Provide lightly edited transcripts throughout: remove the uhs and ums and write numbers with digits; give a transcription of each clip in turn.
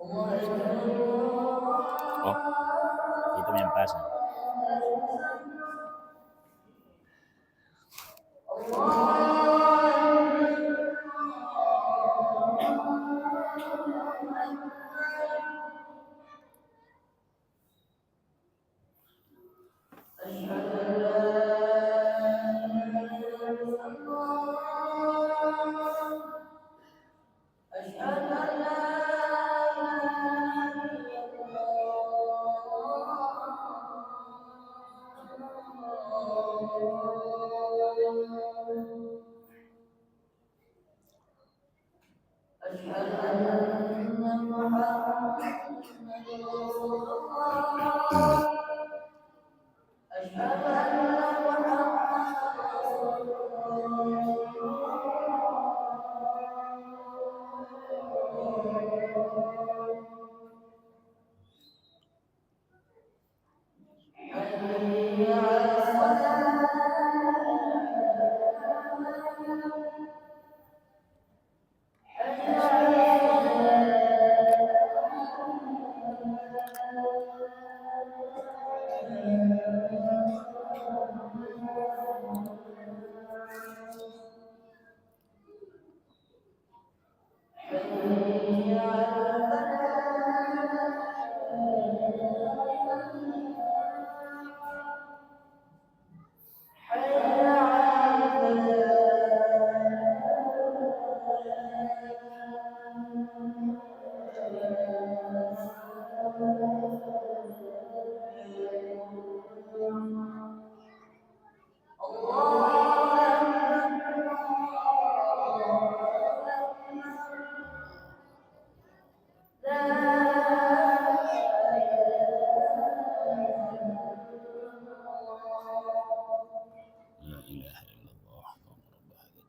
Oh, itu yang pasang. La ilaha illallah Muhammadur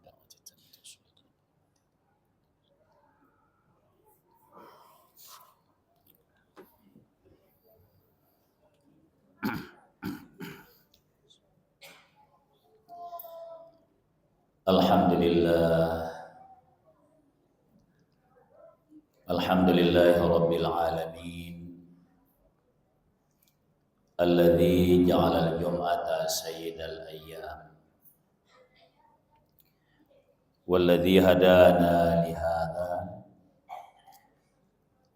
Rasulullah. Alhamdulillah. Alhamdulillahi rabbil alamin. Alladzi ja'ala al-jum'ata sayyidal ayyam. Walladzi hadana li hadza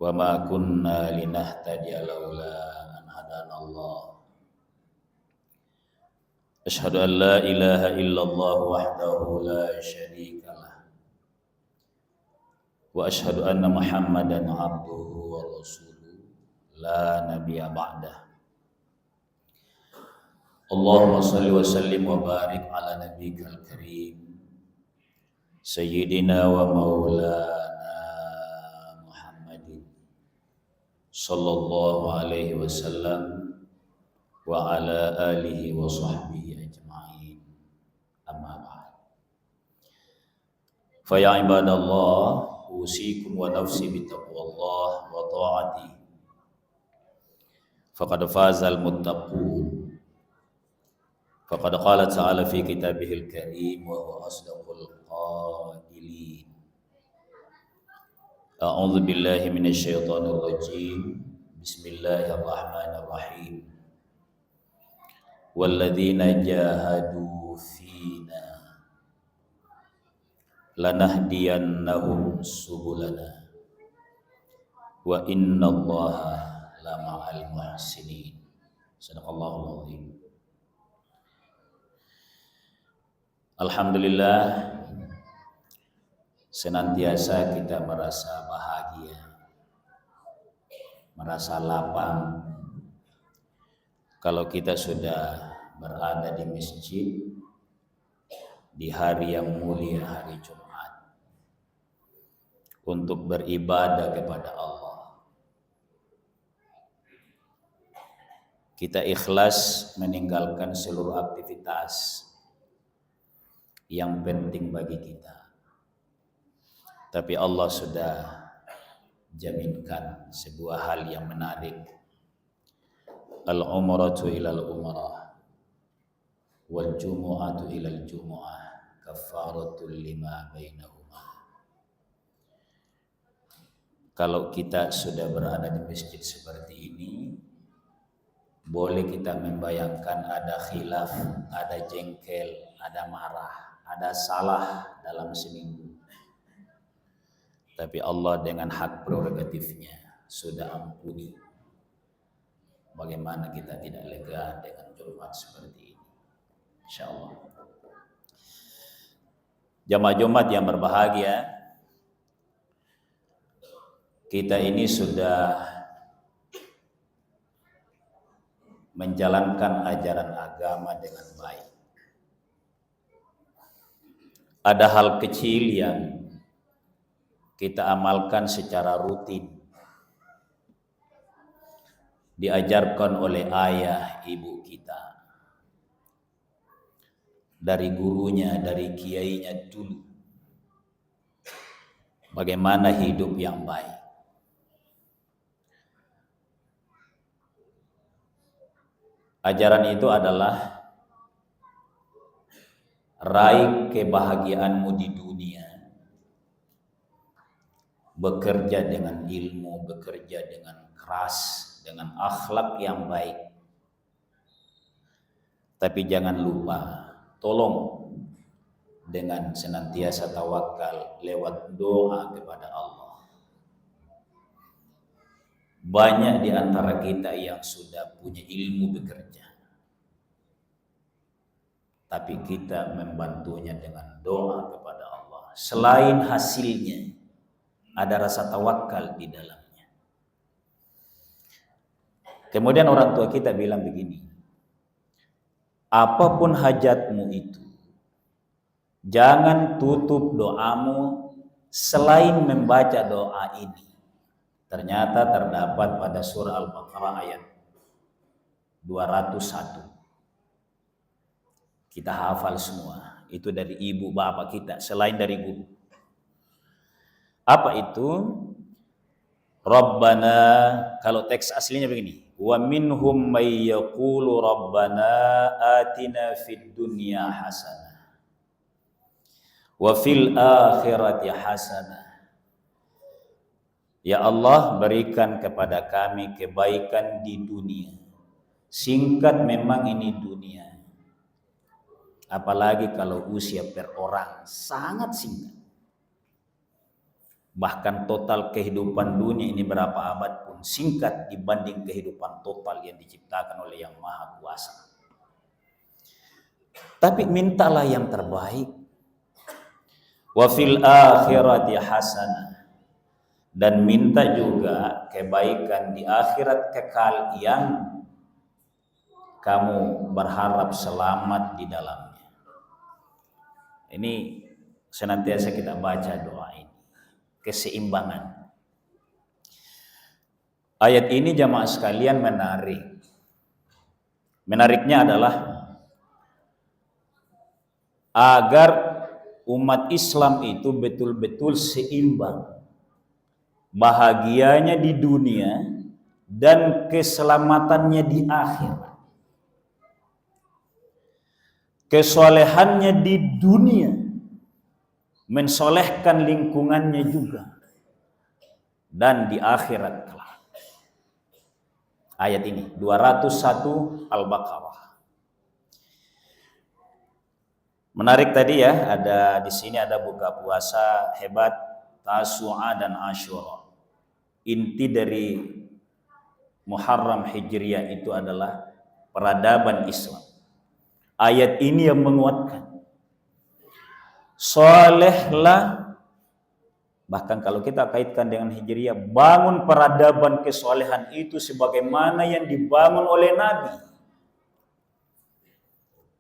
wa ma kunna linahtadiya laula an hadana Allah. Ashhadu an la ilaha illallah wahdahu la syarika lah. Wa ashhadu anna Muhammadan abduhu wa rasuluh la nabiyya ba'dah. Allahumma salli wa sallim wa barik ala nabiyyikal karim sayyidina wa maulana Muhammadin sallallahu alaihi wasallam wa ala alihi wa sahbihi ajma'in. Amma ba'd. Fa ya ibadallah, usikum wa nafsi bittaqwallah wa ta'ati. Faqad fazal muttaqun. Faqad qala ta'ala fi kitabihil karim wa huwa asdaqul qailin. A'udzu billahi minasy syaithanir rajim. Bismillahirrahmanirrahim. Walladzina jahadu fina lanahdiyannahum subulana wa innallaha lama'al muhsinin. Sadaqallahul azim. Alhamdulillah, senantiasa kita merasa bahagia, merasa lapang kalau kita sudah berada di masjid di hari yang mulia, hari Jumat, untuk beribadah kepada Allah. Kita ikhlas meninggalkan seluruh aktivitas yang penting bagi kita, tapi Allah sudah jaminkan sebuah hal yang menarik. Al-umratu ilal umrah wal jumu'atu ilal jumu'ah kafaratul lima bainahuma. kalau kita sudah berada di masjid seperti ini, boleh kita membayangkan ada khilaf, ada jengkel, ada marah, ada salah dalam seminggu. Tapi Allah dengan hak prerogatifnya sudah ampuni. Bagaimana kita tidak lega dengan Jumat seperti ini? Insyaallah. Jamaah Jumat yang berbahagia, kita ini sudah menjalankan ajaran agama dengan baik. Ada hal kecil yang kita amalkan secara rutin, diajarkan oleh ayah ibu kita, dari gurunya, dari kiainya dulu, bagaimana hidup yang baik. Ajaran itu adalah raih kebahagiaanmu di dunia, bekerja dengan ilmu, bekerja dengan keras, dengan akhlak yang baik. Tapi jangan lupa, tolong dengan senantiasa tawakal lewat doa kepada Allah. Banyak di antara kita yang sudah punya ilmu bekerja, tapi kita membantunya dengan doa kepada Allah. Selain hasilnya, ada rasa tawakal di dalamnya. Kemudian orang tua kita bilang begini, apapun hajatmu itu, jangan tutup doamu selain membaca doa ini. Ternyata terdapat pada surah Al-Baqarah ayat 201. Kita hafal semua. Itu dari ibu bapak kita, selain dari guru. Apa itu? Rabbana, kalau teks aslinya begini, wa minhum may yaqulu rabbana atina fid dunya hasanah wa fil akhirati hasanah. Ya Allah, berikan kepada kami kebaikan di dunia. Singkat memang ini dunia, apalagi kalau usia per orang sangat singkat. Bahkan total kehidupan dunia ini berapa abad pun singkat dibanding kehidupan total yang diciptakan oleh Yang Maha Kuasa. Tapi mintalah yang terbaik. Wa fil akhirati hasanah, dan minta juga kebaikan di akhirat kekal yang kamu berharap selamat di dalamnya. Ini senantiasa kita baca doa ini. Keseimbangan. Ayat ini jamaah sekalian menarik. Menariknya adalah agar umat Islam itu betul-betul seimbang, bahagianya di dunia dan keselamatannya di akhirat. Kesolehannya di dunia, mensolehkan lingkungannya juga, dan di akhirat kelak. Ayat ini 201 Al-Baqarah. Menarik tadi ya, ada di sini ada buka puasa hebat, Tasu'a dan Asyura. Inti dari Muharram Hijriah itu adalah peradaban Islam. Ayat ini yang menguatkan. Solehlah, bahkan kalau kita kaitkan dengan Hijriah, bangun peradaban kesolehan itu sebagaimana yang dibangun oleh Nabi,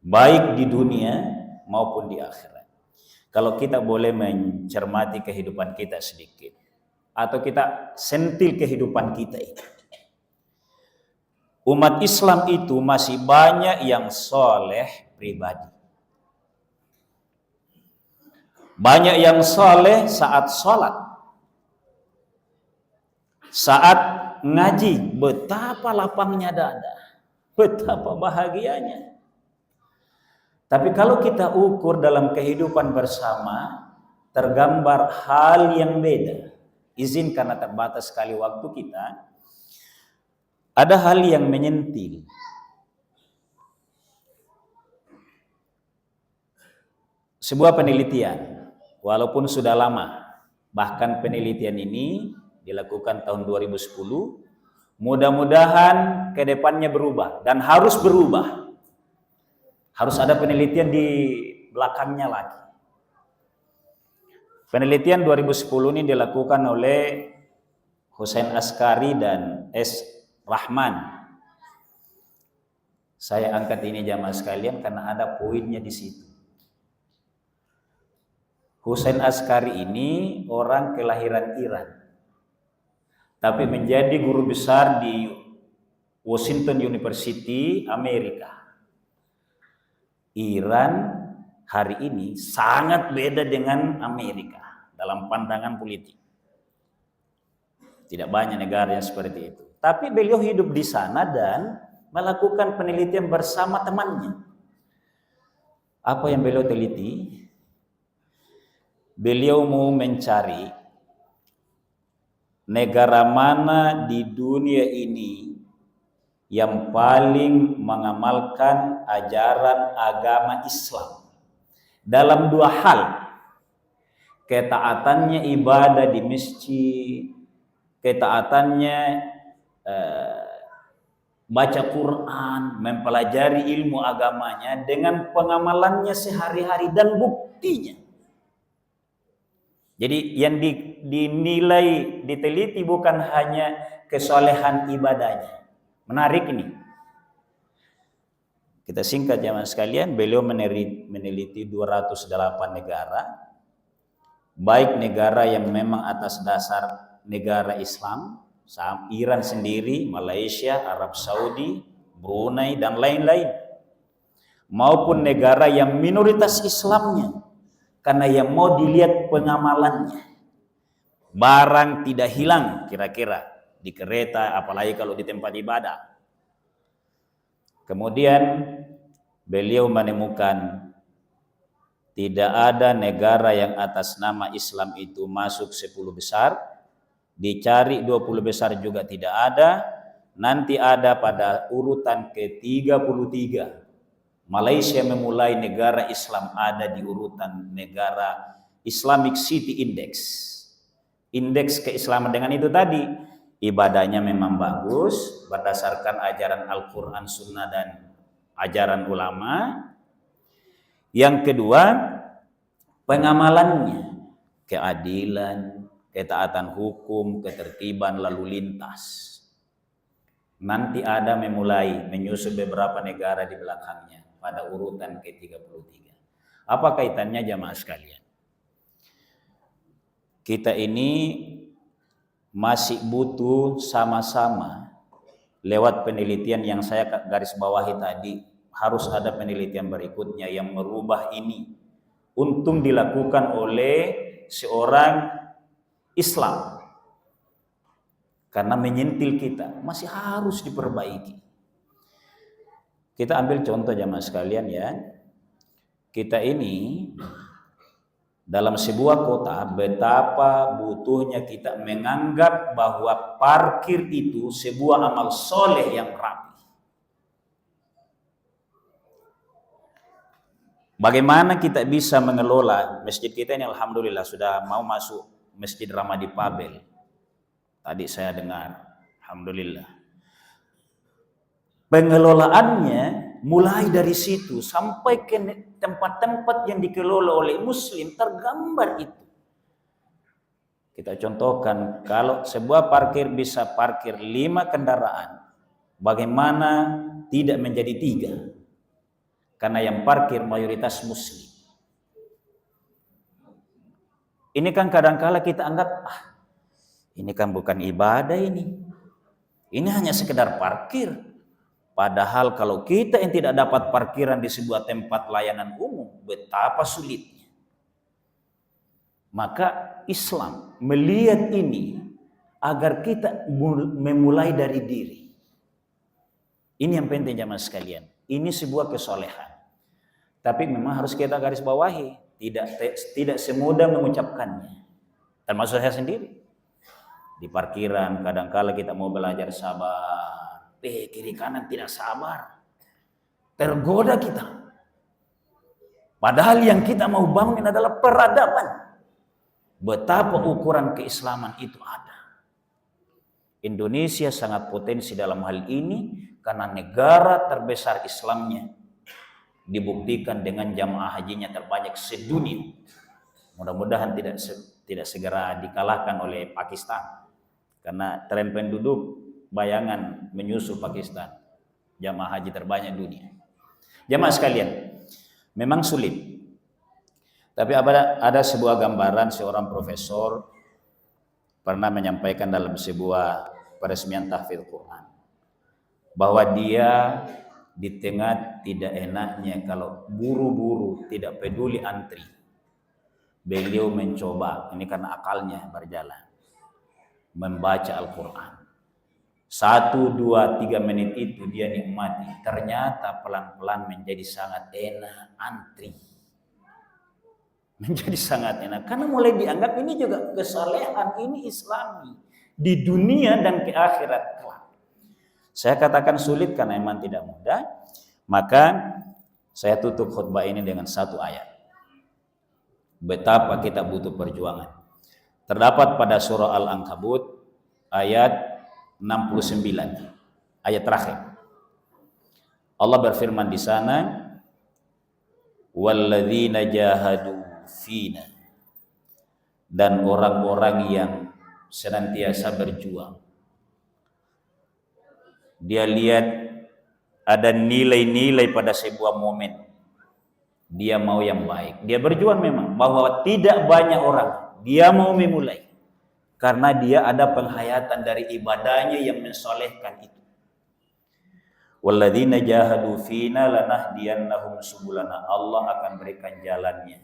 baik di dunia maupun di akhirat. Kalau kita boleh mencermati kehidupan kita sedikit, atau kita sentil kehidupan kita ini, umat Islam itu masih banyak yang soleh pribadi. Banyak yang soleh saat sholat, saat ngaji, betapa lapangnya dada, betapa bahagianya. Tapi kalau kita ukur dalam kehidupan bersama, tergambar hal yang beda. izin karena terbatas sekali waktu kita. Ada hal yang menyentil. Sebuah penelitian, walaupun sudah lama, bahkan penelitian ini dilakukan tahun 2010, mudah-mudahan ke depannya berubah dan harus berubah. Harus ada penelitian di belakangnya lagi. Penelitian 2010 ini dilakukan oleh Hussein Askari dan S. Rahman. Saya angkat ini jamaah sekalian karena ada poinnya di situ. Hussein Askari ini orang kelahiran Iran, tapi menjadi guru besar di Washington University, Amerika. Iran hari ini sangat beda dengan Amerika dalam pandangan politik. Tidak banyak negara yang seperti itu. Tapi beliau hidup di sana dan melakukan penelitian bersama temannya. Apa yang beliau teliti? Beliau mau mencari negara mana di dunia ini yang paling mengamalkan ajaran agama Islam dalam dua hal, ketaatannya ibadah di masjid, ketaatannya baca Quran, mempelajari ilmu agamanya dengan pengamalannya sehari-hari dan buktinya. Jadi yang dinilai, diteliti bukan hanya kesolehan ibadahnya. Menarik ini. Kita singkat jamaah sekalian, beliau meneliti 208 negara, baik negara yang memang atas dasar negara Islam, Iran sendiri, Malaysia, Arab Saudi, Brunei dan lain-lain, maupun negara yang minoritas Islamnya, karena yang mau dilihat pengamalannya. Barang tidak hilang kira-kira di kereta, apalagi kalau di tempat ibadah. Kemudian beliau menemukan tidak ada negara yang atas nama Islam itu masuk 10 besar, dicari 20 besar juga tidak ada, nanti ada pada urutan ke-33. Malaysia memulai negara Islam ada di urutan negara Islamic City Index. Indeks keislaman dengan itu tadi, ibadahnya memang bagus berdasarkan ajaran Al-Quran, Sunnah dan ajaran ulama. Yang kedua, pengamalannya, keadilan, ketaatan hukum, ketertiban lalu lintas. Nanti ada memulai menyusul beberapa negara di belakangnya pada urutan ke-33. Apa kaitannya jamaah sekalian? Kita ini masih butuh sama-sama lewat penelitian yang saya garis bawahi tadi, harus ada penelitian berikutnya yang merubah ini. Untung dilakukan oleh seorang Islam, karena menyentil kita masih harus diperbaiki. Kita ambil contoh jamaah sekalian ya. Kita ini dalam sebuah kota, betapa butuhnya kita menganggap bahwa parkir itu sebuah amal soleh yang rapi. Bagaimana kita bisa mengelola masjid kita ini? Alhamdulillah sudah mau masuk Masjid Ramadi Pabel. Tadi saya dengar, alhamdulillah. Pengelolaannya mulai dari situ sampai ke tempat-tempat yang dikelola oleh Muslim, tergambar itu. Kita contohkan, kalau sebuah parkir bisa parkir 5 kendaraan, bagaimana tidak menjadi 3? Karena yang parkir mayoritas Muslim. Ini kan kadang-kala kita anggap, ini kan bukan ibadah ini. Ini hanya sekedar parkir. Padahal kalau kita yang tidak dapat parkiran di sebuah tempat layanan umum, betapa sulitnya. Maka Islam melihat ini agar kita memulai dari diri. Ini yang penting jamaah sekalian. Ini sebuah kesolehan. Tapi memang harus kita garis bawahi. Tidak semudah mengucapkannya. Termasuk saya sendiri. Di parkiran kadangkala kita mau belajar sabar, kiri kanan tidak sabar, tergoda kita. Padahal yang kita mau bangun adalah peradaban. Betapa ukuran keislaman itu ada. Indonesia sangat potensi dalam hal ini karena negara terbesar Islamnya, dibuktikan dengan jamaah hajinya terbanyak sedunia. Mudah-mudahan tidak segera dikalahkan oleh Pakistan. Karena tren penduduk bayangan menyusul Pakistan, jamaah haji terbanyak dunia. Jamaah sekalian, memang sulit. Tapi ada sebuah gambaran seorang profesor pernah menyampaikan dalam sebuah peresmian tahfidz Quran, bahwa dia di tengah tidak enaknya kalau buru-buru tidak peduli antri, beliau mencoba, ini karena akalnya berjalan, membaca Al-Quran. 1, 2, 3 menit itu dia nikmati. Ternyata pelan-pelan menjadi sangat enak antri. Menjadi sangat enak. Karena mulai dianggap ini juga kesalehan, ini Islami. Di dunia dan ke akhirat kelak. Saya katakan sulit karena memang tidak mudah. Maka saya tutup khutbah ini dengan satu ayat. Betapa kita butuh perjuangan. Terdapat pada surah Al-Ankabut ayat 69, ayat terakhir. Allah berfirman di sana, walladzina jahadu fina, dan orang-orang yang senantiasa berjuang. Dia lihat ada nilai-nilai pada sebuah momen. Dia mau yang baik. Dia berjuang memang bahwa tidak banyak orang. Dia mau memulai karena dia ada penghayatan dari ibadahnya yang mensolehkan itu. Walladzina jahadu fina lanahdiyannahum subulana, Allah akan berikan jalannya.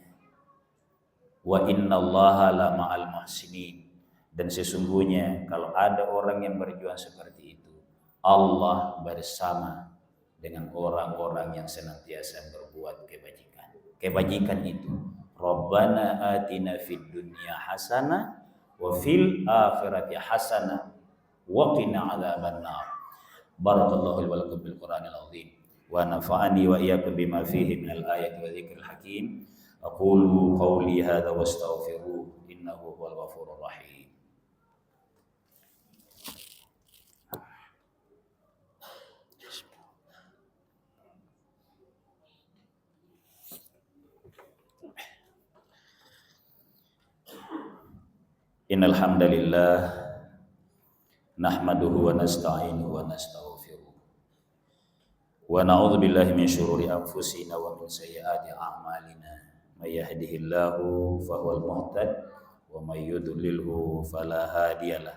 Wa innallaha lama'al muhsinin, dan sesungguhnya kalau ada orang yang berjuang seperti itu, Allah bersama dengan orang-orang yang senantiasa berbuat kebajikan. Kebajikan itu, Rabbana atina fid dunya hasanah wa fil akhirati hasanah wa qina adzabannar. Barakallahu wa lakum bil Qur'anil azim wa nafa'ani wa iyyakum bima fihi minal ayati wa dzikril hakim. Aqulu qawli hadza wastaghfiruh innahu huwal ghafurur rahim. Innal hamdalillah nahmaduhu wa nasta'inuhu wa nastaghfiruh wa na'udzu billahi min syururi anfusina wa min sayyiati a'malina. May yahdihillahu fahuwal muhtad wa may yudlilhu fala hadiyalah.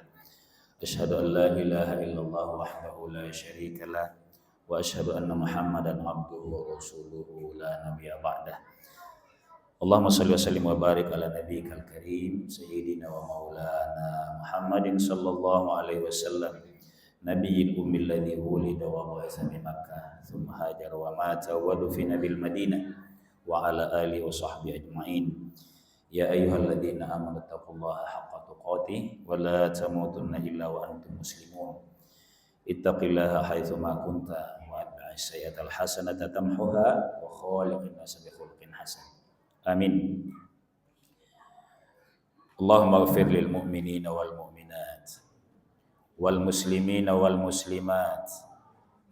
Asyhadu an la ilaha illallah wahdahu la syarika lah wa asyhadu anna Muhammadan abduhu wa rasuluhu la nabiyya ba'dah. Allahumma salli wa sallim wa barik ala nabiyyikal karim sayyidina wa maulana Muhammadin sallallahu alaihi wasallam nabiyil ummil ladzi wulida wa bu'itsa bi Makkah thumma hajara wa mata wa dufina bil Madinah wa ala alihi wa sahbihi ajma'in. Ya ayyuhalladzina amanu taqullaha haqqa tuqatih wa la tamutunna illa wa antum muslimun. Ittaqillaha haitsu ma kunta wa atbi'is sayyi'atal hasanata tamhuha wa khaliqin nas bi khuluqin hasan. Amin. Allahumma ighfir lil mu'minina wal mu'minat wal muslimina wal muslimat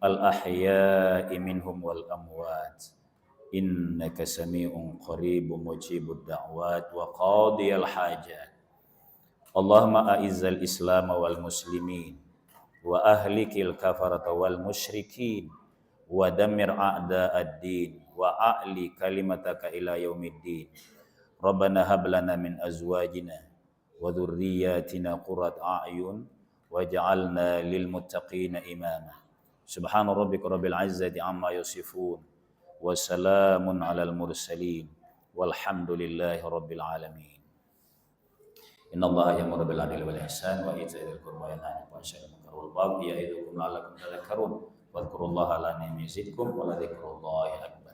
al ahya'i minhum wal amwat innaka sami'un qaribun mujibud da'wat wa qadiyal hajat. Allahumma a'izzal islam wal muslimin wa ahlikil kafarata wal musyrikin wa dammir a'da'ad din wa a'li kalimataka ila yaumiddin. Rabbana hab lana min azwajina wa dhurriyyatina qurrata a'yun waj'alna lil muttaqina imama. Subhana rabbika rabbil izzati amma yasifun wa salamun alal mursalin walhamdulillahi rabbil alamin. Innallaha ya'muru bil 'adli wal ihsan wa ita'i dzil qurba wa yanha 'anil fahsya'i wal munkari wal baghi ya'idukum la'allakum tadhakkarun. Wadhkurullaha la yazidkum wa la dzikrullahi akbar.